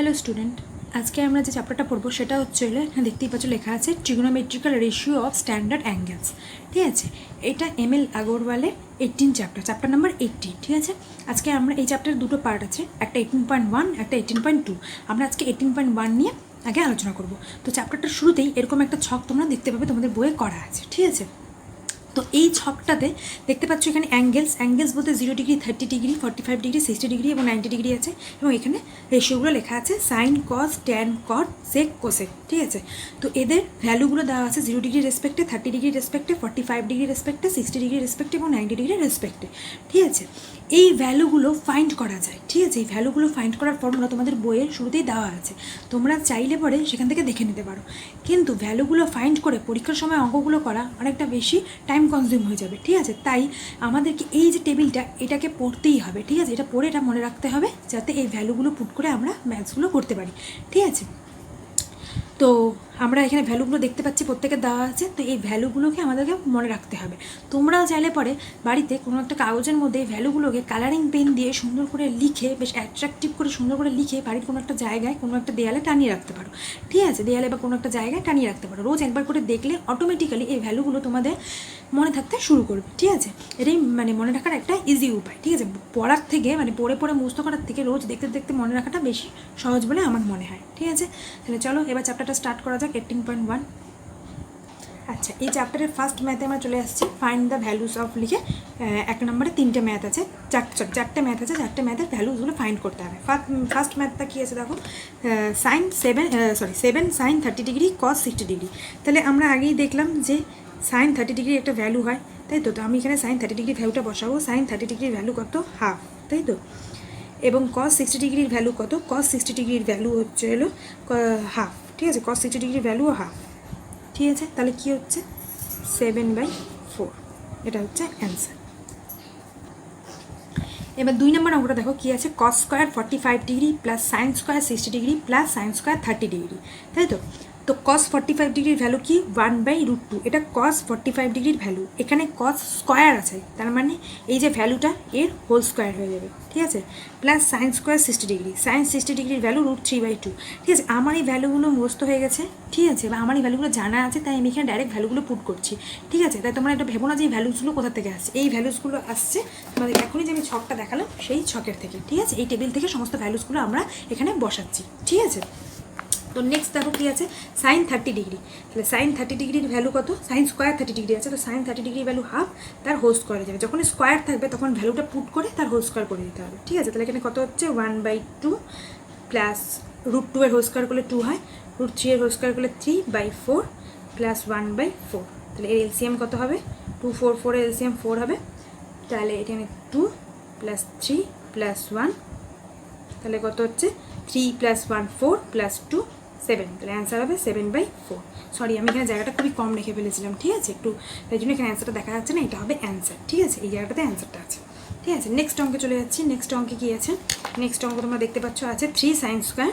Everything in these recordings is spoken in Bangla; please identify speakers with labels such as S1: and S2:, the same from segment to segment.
S1: হ্যালো স্টুডেন্ট, আজকে আমরা যে চ্যাপ্টারটা পড়বো সেটা হচ্ছে এখানে দেখতেই পাচ্ছ লেখা আছে trigonometrical ratio of standard angles. ঠিক আছে, এটা এমএল আগরওয়ালের 18 চ্যাপ্টার নাম্বার 80। ঠিক আছে, আজকে আমরা এই চ্যাপ্টারের দুটো পার্ট আছে, একটা 18.1 একটা 18.2। আমরা আজকে 18.1 নিয়ে আগে আলোচনা করব। তো চ্যাপ্টারটার শুরুতেই এরকম একটা ছক তোমরা দেখতে পাবে, তোমাদের বইয়ে করা আছে। ঠিক আছে, তো এই ছকটাতে দেখতে পাচ্ছ এখানে অ্যাঙ্গেলস বলতে 0 ডিগ্রি, 30 ডিগ্রি, 45 ডিগ্রি, 60 ডিগ্রি এবং 90 ডিগ্রি আছে, এবং এখানে রেশিওগুলো লেখা আছে সাইন, কস, ট্যান, কট, সেক, কোসেক। ঠিক আছে, তো এদের ভ্যালুগুলো দেওয়া আছে 0 ডিগ্রি রেসপেক্টে, 30 ডিগ্রি রেসপেক্টে, 45 ডিগ্রি রেসপেক্টে, 60 ডিগ্রি রেসপেক্টে এবং 90 ডিগ্রি রেসপেক্টে। ঠিক আছে, এই ভ্যালুগুলো ফাইন্ড করা যায়। ঠিক আছে, এই ভ্যালুগুলো ফাইন্ড করার ফর্মুলা তোমাদের বইয়ের শুরুতেই দেওয়া আছে, তোমরা চাইলে পরে সেখান থেকে দেখে নিতে পারো। কিন্তু ভ্যালুগুলো ফাইন্ড করে পরীক্ষার সময় অঙ্কগুলো করা অনেকটা বেশি টাইম কনজিউম হয়ে যাবে। ঠিক আছে, তাই আমাদেরকে এই যে টেবিলটা এটাকে পড়তেই হবে। ঠিক আছে, এটা পড়ে এটা মনে রাখতে হবে যাতে এই ভ্যালুগুলো পুট করে আমরা ম্যাথসগুলো করতে পারি। ঠিক আছে, তো আমরা এখানে ভ্যালুগুলো দেখতে পাচ্ছি, প্রত্যেকের দেওয়া আছে। তো এই ভ্যালুগুলোকে আমাদেরকে মনে রাখতে হবে। তোমরাও চাইলে পরে বাড়িতে কোনো একটা কাগজের মধ্যে এই ভ্যালুগুলোকে কালারিং পেন দিয়ে সুন্দর করে লিখে, বেশ অ্যাট্রাকটিভ করে সুন্দর করে লিখে বাড়ির কোনো একটা জায়গায়, কোনো একটা দেয়ালে টানিয়ে রাখতে পারো। ঠিক আছে, দেয়ালে বা কোনো একটা জায়গায় টানিয়ে রাখতে পারো। রোজ একবার করে দেখলে অটোমেটিক্যালি এই ভ্যালুগুলো তোমাদের মনে থাকতে শুরু করবে। ঠিক আছে, এটাই মনে রাখার একটা ইজি উপায়। ঠিক আছে, পড়ার থেকে পড়ে পড়ে মুখস্থ করার থেকে রোজ দেখতে দেখতে মনে রাখাটা বেশি সহজ বলে আমার মনে হয়। ঠিক আছে, তাহলে চলো এবার চ্যাপ্টারটা স্টার্ট করা যাক। 18.1। আচ্ছা, এই চ্যাপ্টারের ফার্স্ট ম্যাথে আমরা চলে আসছি ফাইন্ড দ্য ভ্যালুস অফ লিখে। এক নম্বরে 3টে ম্যাথ আছে, চারটে ম্যাথ আছে, 4টে ম্যাথের ভ্যালুসগুলো ফাইন্ড করতে হবে। ফার্স্ট ম্যাথটা কী আছে দেখো, সেভেন সাইন 30 ডিগ্রি কস 60 ডিগ্রি। তাহলে আমরা আগেই দেখলাম যে সাইন 30 ডিগ্রি একটা ভ্যালু হয়, তাই তো। তো আমি এখানে সাইন 30 ডিগ্রি ভ্যালুটা বসাবো। সাইন 30 ডিগ্রির ভ্যালু কত? হাফ, তাই তো। এবং কস 60 ডিগ্রির ভ্যালু কত? কস 60 ডিগ্রির ভ্যালু হচ্ছে হলো হাফ। ঠিক আছে, কস 60 ডিগ্রির ভ্যালুও হাফ। ঠিক আছে, তাহলে কী হচ্ছে? 7/4। এটা হচ্ছে অ্যান্সার। এবার 2 নম্বর অঙ্কটা দেখো কী আছে, কস square 45 degree plus sine square 60 degree plus sine square 30 degree, তাই তো। তো কস 45 ডিগ্রির ভ্যালু কি? 1/√2। এটা কস 45 ডিগ্রির ভ্যালু, এখানে কস স্কোয়ার আছে, তার মানে এই যে ভ্যালুটা এর হোল স্কোয়ার হয়ে যাবে। ঠিক আছে, plus sine square 60 degree, sine 60 ডিগ্রির ভ্যালু √3/2। ঠিক আছে, আমার এই ভ্যালুগুলো মুখস্থ হয়ে গেছে। ঠিক আছে, বা আমার এই ভ্যালুগুলো জানা আছে, তাই আমি এখানে ডাইরেক্ট ভ্যালুগুলো পুট করছি। ঠিক আছে, তাই তোমরা এটা ভেবো না যে এই ভ্যালুসগুলো কোথা থেকে আসছে। এই ভ্যালুসগুলো আসছে তোমাদের এখনই যে আমি ছকটা দেখালাম সেই ছকের থেকে। ঠিক আছে, এই টেবিল থেকে সমস্ত ভ্যালুসগুলো আমরা এখানে বসাচ্ছি। ঠিক আছে, তো নেক্সট দেখো কী আছে, সাইন 30 ডিগ্রি। তাহলে সাইন 30 ডিগ্রির ভ্যালু কত? সাইন স্কোয়ার 30 ডিগ্রি আছে, তো সাইন 30 ডিগ্রির ভ্যালু হাফ, তার হোল স্কোয়ারে যাবে। যখন স্কোয়ার থাকবে তখন ভ্যালুটা পুট করে তার হোল স্কোয়ার করে দিতে হবে। ঠিক আছে, তাহলে এখানে কত হচ্ছে? 1/2 প্লাস √2 এর হোল স্কোয়ার করলে 2 হয়, √3 এর হোল স্কোয়ার করলে 3/4 প্লাস 1/4। তাহলে এর এলসিএম কত হবে? 2 4 4 এর এলসিএম 4 হবে। তাহলে এখানে 2 প্লাস 3 প্লাস 1, তাহলে কত হচ্ছে? 3 প্লাস 1 4 প্লাস 2 7। তাহলে অ্যান্সার হবে 7/4। সরি, আমি এখানে জায়গাটা খুবই কম রেখে ফেলেছিলাম। ঠিক আছে, একটু তাই জন্য এখানে অ্যান্সারটা দেখা যাচ্ছে না, এটা হবে অ্যান্সার। ঠিক আছে, এই জায়গাটাতে অ্যান্সারটা আছে। ঠিক আছে, নেক্সট অঙ্কে চলে যাচ্ছি। নেক্সট অঙ্কে কী আছে? নেক্সট অঙ্ক তোমরা দেখতে পাচ্ছ আছে 3 sine square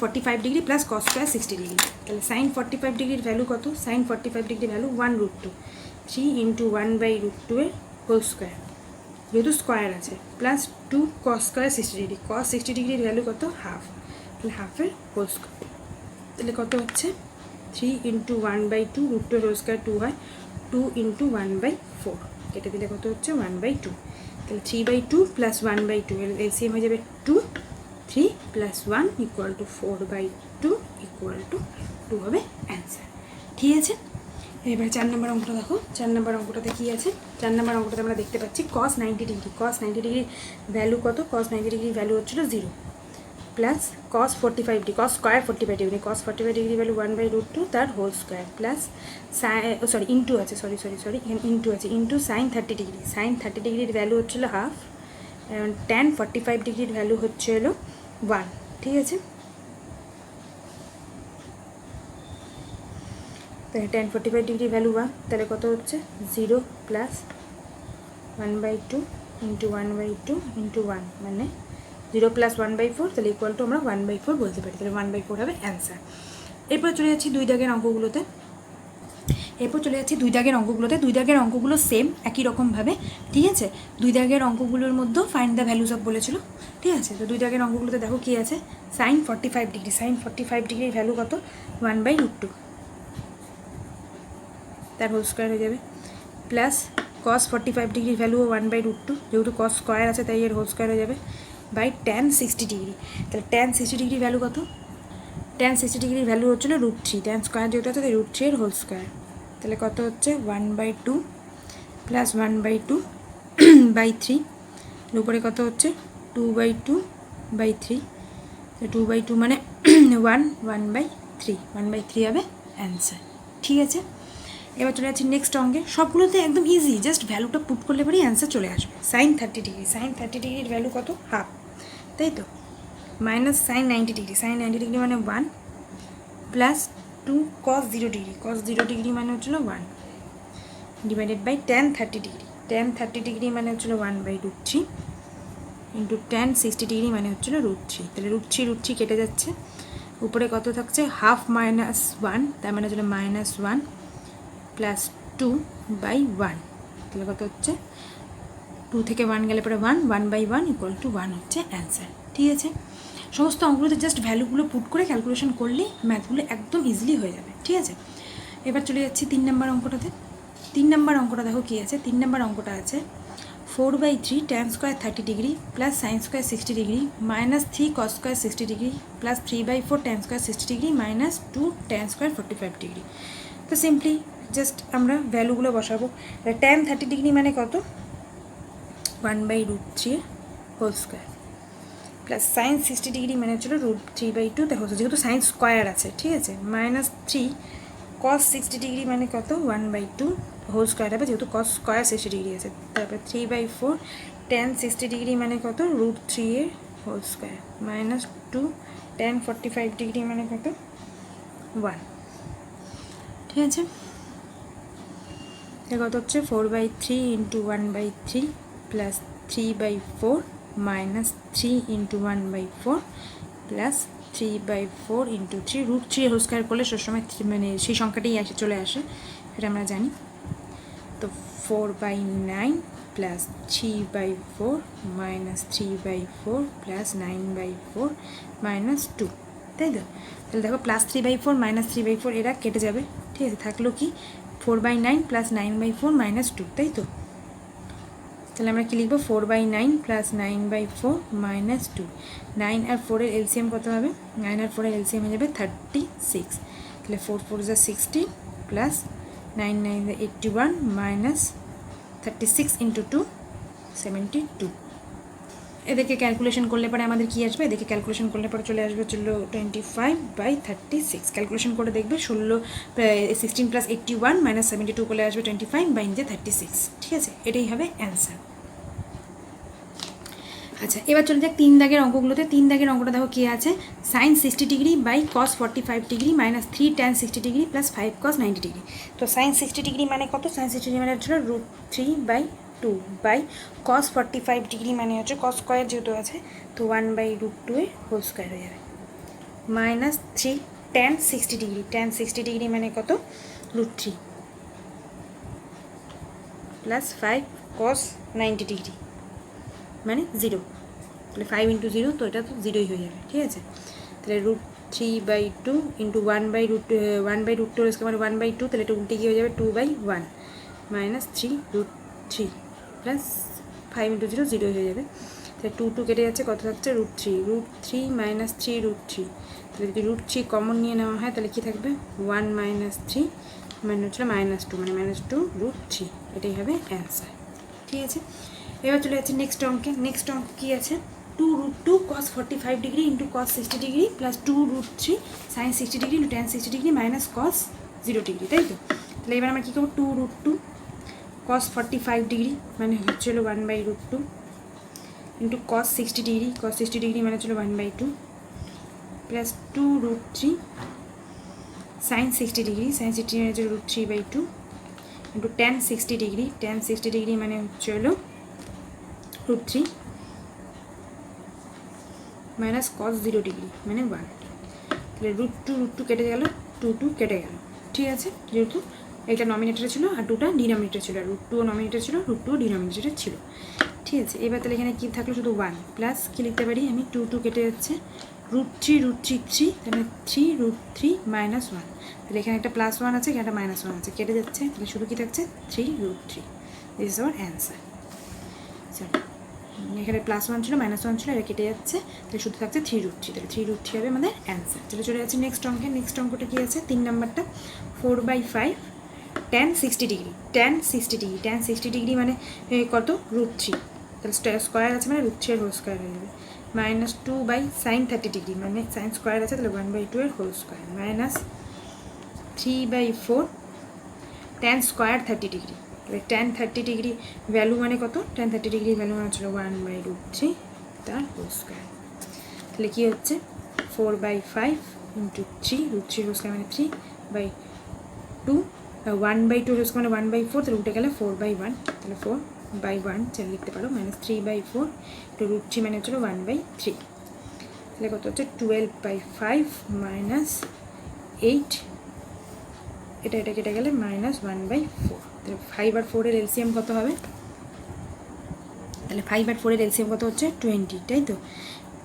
S1: 45 degree plus cos square 60 degree. তাহলে সাইন 45 ডিগ্রির ভ্যালু কত? সাইন 45 ডিগ্রির ভ্যালু 1√2, 3 ইন্টু 1/√2 এর হোল স্কোয়ার, যেহেতু স্কোয়ার আছে, প্লাস 2 কস স্কোয়ার 60 ডিগ্রি। কস 60 ডিগ্রির ভ্যালু কত? হাফ, তাহলে হাফের হোল স্কোয়ার। তাহলে কত হচ্ছে? 3 ইন্টু 1/2, √2 এর হোল স্কোয়ার 2 হয়, 2 ইন্টু 1/4 কেটে দিলে কত হচ্ছে? 1/2। তাহলে 3/2 প্লাস 1/2 এর এলসিএম হয়ে যাবে 2, 3 plus 1 equal to 4/2 equal to 2 হবে অ্যান্সার। ঠিক আছে, এবার 4 নম্বর অঙ্কটা দেখো। 4 নম্বর অঙ্কটাতে কী আছে? 4 নম্বর অঙ্কটাতে আমরা দেখতে পাচ্ছি কস 90 ডিগ্রি। কস 90 ডিগ্রির ভ্যালু কত? কস 90 ডিগ্রির ভ্যালু হচ্ছিল 0, plus cos 45 degree, cos square 45 degree, cos 45 degree value 1/√2 তার হোল স্কোয়ার, প্লাস ইন্টু আছে, এখানে ইন্টু আছে, ইন্টু সাইন 30 ডিগ্রি। সাইন 30 ডিগ্রির ভ্যালু হচ্ছিলো হাফ, ট্যান 45 ডিগ্রির ভ্যালু হচ্ছে হলো 1। ঠিক আছে, তাহলে ট্যান 45 ডিগ্রির ভ্যালু 1, তাহলে কত হচ্ছে? 0 প্লাস 1/2 ইন্টু 1/2 ইন্টু 1, মানে 0 প্লাস 1/4, তাহলে ইকুয়াল টু আমরা 1/4 বলতে পারি। তাহলে 1/4 হবে অ্যান্সার। এরপর চলে যাচ্ছি 2 দাগের অঙ্কগুলোতে। এরপর চলে যাচ্ছি দুই দাগের অঙ্কগুলোতে। দুই দাগের অঙ্কগুলো সেম একই রকমভাবে, ঠিক আছে। দুই দাগের অঙ্কগুলোর মধ্যেও ফাইন্ড দ্য ভ্যালুজ অফ বলেছিল, ঠিক আছে। তো দুই দাগের অঙ্কগুলোতে দেখো কী আছে, সাইন 45 ডিগ্রি, সাইন 45 ডিগ্রির ভ্যালু কত, 1/√2, তার হোল স্কোয়ার হয়ে যাবে, প্লাস কস 45 ডিগ্রির ভ্যালুও 1/√2, যেহেতু কস স্কোয়ার আছে তাই এর হোল স্কোয়ার হয়ে যাবে, বাই tan 60 ডিগ্রি। তাহলে tan 60 ডিগ্রির ভ্যালু কত, tan 60 ডিগ্রির ভ্যালু হচ্ছিলো √3, tan স্কোয়ার যেহেতু আছে তাই √3 এর হোল স্কোয়ার, তাহলে কত হচ্ছে 1/2 প্লাস 1/2 বাই 3, উপরে কত হচ্ছে 2/2/3, 2/2 মানে 1/3, 1/3 হবে অ্যান্সার, ঠিক আছে। এবার চলে যাচ্ছি নেক্সট অঙ্কে। সবগুলোতে একদম ইজি, জাস্ট ভ্যালুটা পুট করলে পরেই অ্যান্সার চলে আসবে। সাইন 30 ডিগ্রি, সাইন 30 ডিগ্রির ভ্যালু কত, হাফ, তাই তো, minus sine 90 degree, sine 90 degree মানে 1, plus 2 cos 0 degree, cos 0 degree মানে হচ্ছিল 1, divided by tan 30 degree, tan 30 degree মানে হচ্ছিল 1/√3, ইন্টু tan 60 ডিগ্রি মানে হচ্ছিল √3, তাহলে √3 কেটে যাচ্ছে, উপরে কত থাকছে হাফ মাইনাস 1, তার মানে হচ্ছিল -1 প্লাস 2/1, তাহলে কত হচ্ছে 2 থেকে 1 গেলে পরে 1, 1/1 = 1 হচ্ছে অ্যান্সার, ঠিক আছে। সমস্ত অঙ্কগুলোতে জাস্ট ভ্যালুগুলো পুট করে ক্যালকুলেশন করলেই ম্যাথগুলো একদম ইজিলি হয়ে যাবে, ঠিক আছে। এবার চলে যাচ্ছি 3 নম্বর অঙ্কটাতে। 3 নম্বর অঙ্কটা দেখো কী আছে, 3 নম্বর অঙ্কটা আছে 4/3 tan square 30 degree plus sine square 60 degree minus 3 cos square 60 degree plus 3/4 tan square 60 degree minus 2 tan square 45 degree. তো সিম্পলি জাস্ট আমরা ভ্যালুগুলো বসাবো। tan 30 ডিগ্রি মানে কত, 1/√3 whole square, plus sine 60 degree মানে হচ্ছিল √3/2, দেখো যেহেতু সাইন স্কোয়ার আছে, ঠিক আছে, মাইনাস 3 cos 60 ডিগ্রি মানে কত, 1/2 হোল স্কোয়ার হবে, যেহেতু cos স্কোয়ার 60 ডিগ্রি আছে, তারপরে 3/4 tan 60 ডিগ্রি মানে কত, √3 এর whole square, minus 2 tan 45 degree মানে কত, 1, ঠিক আছে। কত হচ্ছে 4/3 into 1/3 plus 3/4 minus 3 into 1/4 plus 3/4 into 3, √3 whole square করলে সবসময় মানে সেই সংখ্যাটাই চলে আসে, সেটা আমরা জানি। তো 4/9 প্লাস 3/4 মাইনাস 3/4 প্লাস 9/4 মাইনাস 2, তাই তো। তাহলে দেখো প্লাস 3/4 মাইনাস 3/4 এরা কেটে যাবে, ঠিক আছে, থাকলো কি 4/9 প্লাস 9/4 মাইনাস 2, তাই তো। তাহলে আমরা কী লিখবো, 4/9 প্লাস 9/4 মাইনাস 2, 9 আর 4 এর এলসিএম কত হবে, 9 আর 4 এর এলসিএম হয়ে যাবে 36, তাহলে 4 4 = 16 প্লাস 9 9 = 81 মাইনাস 36 ইন্টু 2 72। এদেরকে ক্যালকুলেশন করলে পরে আমাদের কী আসবে, এদেরকে ক্যালকুলেশন করলে পরে চলে আসবে 25/36, ক্যালকুলেশন করে দেখবে 16 প্লাস 81 মাইনাস 72 করলে আসবে 25/36, ঠিক আছে, এটাই হবে অ্যান্সার। আচ্ছা, এবার চলে যাক 3 দাগের অঙ্কগুলোতে। 3 দাগের অঙ্কটা দেখো কী আছে, sine 60 degree by cos 45 degree minus 3 tan 60 degree plus 5 cos 90 degree. তো সাইন 60 ডিগ্রি মানে কত, সাইন 60 ডিগ্রি মানে হচ্ছিল √3/2 বাই cos 45 ডিগ্রি মানে হচ্ছে cos স্কোয়ার যেহেতু আছে তো 1/√2 এর হোল স্কোয়ার হয়ে যাবে, minus 3 tan 60 degree, tan 60 degree মানে কত, √3 প্লাস 5 cos 90 ডিগ্রি মানে 0, তাহলে 5 ইন্টু 0, তো এটা তো 0ই হয়ে যাবে, ঠিক আছে। তাহলে √3/2 ইন্টু 1/√2 মানে 1/2, তাহলে এটা উল্টে গিয়ে হয়ে যাবে 2/1 মাইনাস 3√3 প্লাস 5 ইন্টু 0, 0 হয়ে যাবে, তাহলে 2 2 কেটে যাচ্ছে, কত থাকছে √3 মাইনাস 3√3, তাহলে যদি √3 কমন নিয়ে নেওয়া হয় তাহলে কী থাকবে 1 মাইনাস 3 মানে হচ্ছিল -2, মানে -2√3, এটাই হবে অ্যান্সার, ঠিক আছে। এবার চলে যাচ্ছে নেক্সট অঙ্কে। নেক্সট অঙ্ক কী আছে, 2√2 cos 45 degree into cos 60 degree plus 2√3 sin 60 degree into tan 60 degree minus cos 0 degree, তাই তো। তাহলে এবার আমরা কী করবো, 2√2 cos 45 ডিগ্রি মানে হচ্ছিল 1/√2 into cos 60 degree, cos 60 degree মানে হচ্ছিল 1/2 plus 2√3 sin 60 degree, sin 60 degree মানে হচ্ছে √3/2 into tan 60 degree, tan 60 degree মানে হচ্ছে হলো √3 মাইনাস cos 0 ডিগ্রি মানে 1, তাহলে √2 কেটে গেল, 2 2 কেটে গেল, ঠিক আছে, যেহেতু এটা নমিনেটরে ছিল আর 2টা ডিনোমিনেটরে ছিল, রুট 2 নমিনেটরে ছিল, রুট 2 ডিনোমিনেটরে ছিল। ঠিক আছে, এবার তাহলে এখানে কী থাকলো শুধু 1 প্লাস কী লিখতে পারি আমি, 2 কেটে যাচ্ছে, রুট 3 তাহলে 3 √3 -1, তাহলে এখানে একটা +1 আছে, এখানে একটা -1 আছে, কেটে যাচ্ছে, তাহলে শুধু কী থাকছে 3 √3। This is our answer. চলো, এখানে +1 ছিল, -1 ছিল, এটা কেটে যাচ্ছে, তাহলে শুধু থাকছে 3 √3, তাহলে 3 √3 হবে আমাদের অ্যান্সার। চলে যাচ্ছে নেক্সট অঙ্কে। নেক্সট অঙ্কটা কী আছে, 3 নাম্বারটা, 4/5 tan 60 ডিগ্রি, tan 60 ডিগ্রি মানে কত, √3, তাহলে স্কোয়ার আছে মানে √3 এর হোল স্কোয়ার হয়ে যাবে, -2/sin 30 ডিগ্রি মানে সাইন স্কোয়ার আছে, তাহলে 1/2 এর whole square, -3/4 tan square 30 degree, তাহলে tan 30 ডিগ্রি ভ্যালু মানে কত, tan 30 ডিগ্রি ভ্যালু মানে ছিল 1/√3 তার হোল স্কোয়ার, তাহলে কী হচ্ছে 4/5 × 3, √3 হোল স্কোয়ার মানে 3/2, 1/2 হোল স্কোয়ার মানে 1/4, তাহলে উঠে গেলে 4/1, তাহলে 4/1 চাইলে লিখতে পারো, -3/4 তো √3 মানে হচ্ছিল 1/3, তাহলে কত হচ্ছে 12/5 -8, এটা কেটে গেলে -1/4, তাহলে 5 আর 4 এর এলসিএম কত হবে, তাহলে 5 আর 4 এর এলসিএম কত হচ্ছে 20, তাই তো,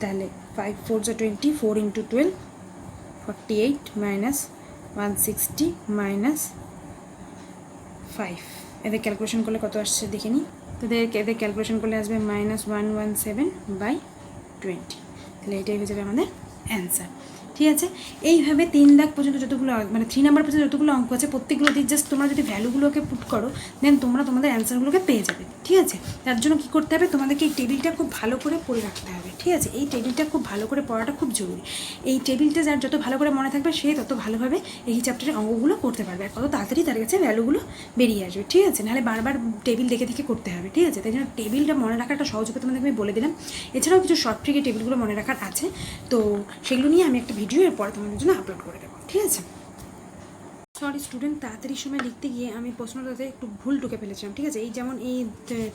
S1: তাহলে 5 4 × 20, 4 × 12 48 -160 -5, এদের ক্যালকুলেশন করলে কত আসছে দেখে নিই, এদের ক্যালকুলেশন করলে আসবে -117/20, তাহলে এটাই হয়ে যাবে আমাদের অ্যান্সার। ঠিক আছে, এইভাবে 3 দাগ পর্যন্ত যতগুলো মানে 3 নাম্বার পর্যন্ত যতগুলো অঙ্ক আছে প্রত্যেকগুলো দিয়ে জাস্ট তোমরা যদি ভ্যালুগুলোকে পুট করো দেন তোমরা তোমাদের অ্যান্সারগুলোকে পেয়ে যাবে। ঠিক আছে, তার জন্য কী করতে হবে, তোমাদেরকে এই টেবিলটা খুব ভালো করে পড়ে রাখতে হবে। ঠিক আছে, এই টেবিলটা খুব ভালো করে পড়াটা খুব জরুরি। এই টেবিলটা যার যত ভালো করে মনে থাকবে সে তত ভালোভাবে এই চ্যাপ্টারের অঙ্কগুলো করতে পারবে, আর কত তাড়াতাড়ি তার কাছে ভ্যালুগুলো বেরিয়ে আসবে। ঠিক আছে, নাহলে বারবার টেবিল দেখে দেখে করতে হবে। ঠিক আছে, তাই জন্য টেবিলটা মনে রাখাটা সহজ করে তোমাদেরকে আমি বলে দিলাম। এছাড়াও কিছু শর্ট ট্রিকে টেবিলগুলো মনে রাখার আছে, তো সেগুলো নিয়ে আমি একটা ভিডিও এরপর তোমাদের জন্য আপলোড করে দেবো। ঠিক আছে, সরি স্টুডেন্ট, তাড়াতাড়ি সময় লিখতে গিয়ে আমি প্রশ্নটাতে একটু ভুল ঢুকে ফেলেছিলাম। ঠিক আছে, এই যেমন এই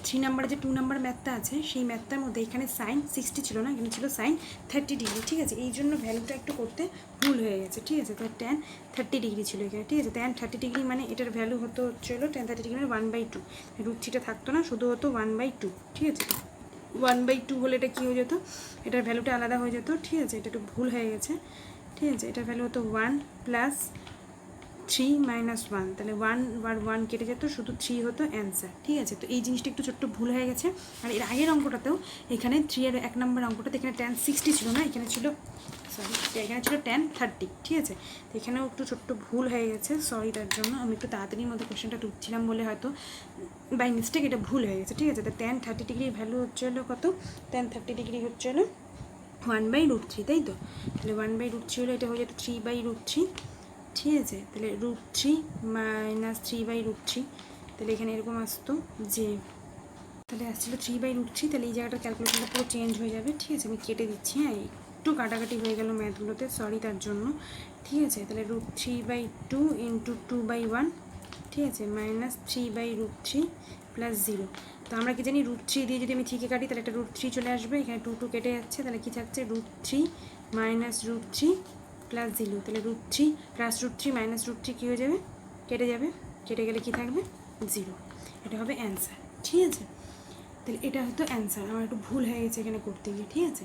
S1: 3 নাম্বারে যে 2 নাম্বার ম্যাথটা আছে সেই ম্যাথটার মধ্যে এখানে সাইন 60 ছিল না, এখানে ছিল সাইন 30 ডিগ্রি। ঠিক আছে, এই জন্য ভ্যালুটা একটু করতে ভুল হয়ে গেছে। ঠিক আছে, তো tan 30 ডিগ্রি ছিল এখানে। ঠিক আছে, tan 30 ডিগ্রি মানে এটার ভ্যালু হতো হচ্ছিল tan 30 ডিগ্রি মানে 1/2, √3টা থাকতো না, শুধু হতো 1/2। ঠিক আছে, 1/2 হলে এটা কী হয়ে যেত, এটার ভ্যালুটা আলাদা হয়ে যেত। ঠিক আছে, এটা একটু ভুল হয়ে গেছে। ঠিক আছে, এটার ভ্যালু হতো 1 + 3 - 1, তাহলে 1 আর 1 কেটে যেত, শুধু 3 হতো অ্যান্সার। ঠিক আছে, তো এই জিনিসটা একটু ছোট্ট ভুল হয়ে গেছে। আর এর আগের অঙ্কটাতেও এখানে 3 এর 1 নম্বর অঙ্কটাতে এখানে tan 60 ছিল না, এখানে ছিল এখানে ছিল tan 30। ঠিক আছে, তো এখানেও একটু ছোট্ট ভুল হয়ে গেছে, সরি তার জন্য। আমি একটু তাড়াতাড়ির মধ্যে কোশ্চেনটা তুলছিলাম বলে হয়তো বাই মিস্টেক এটা ভুল হয়ে গেছে। ঠিক আছে, তো tan 30 ডিগ্রির ভ্যালু হচ্ছে হলো কত, tan 30 ডিগ্রি হচ্ছে হলো 1/√3, তাই তো, তাহলে 1/√3 হলে এটা হয়ে যেত 3/√3। ঠিক আছে, তাহলে √3 - 3/√3, তাহলে এখানে এরকম আসতো যে, তাহলে আসছিলো 3/√3, তাহলে এই জায়গাটা ক্যালকুলেশনটা পুরো চেঞ্জ হয়ে যাবে। ঠিক আছে, আমি কেটে দিচ্ছি, হ্যাঁ একটু কাটাকাটি হয়ে গেল ম্যাথগুলোতে, সরি তার জন্য। ঠিক আছে, তাহলে √3/2 × 2/1, ঠিক আছে, -3/√3 + 0। তো আমরা কি জানি √3 দিয়ে যদি আমি 3কে কাটি তাহলে একটা √3 চলে আসবে, এখানে 2 কেটে যাচ্ছে, তাহলে কি থাকছে √3 - √3 + 0, তাহলে √3 + √3 - √3 কী হয়ে যাবে, কেটে যাবে, কেটে গেলে কি থাকবে 0, এটা হবে অ্যান্সার। ঠিক আছে, তাহলে এটা হয়তো অ্যান্সার, আমার একটু ভুল হয়ে গেছে এখানে করতে গিয়ে। ঠিক আছে।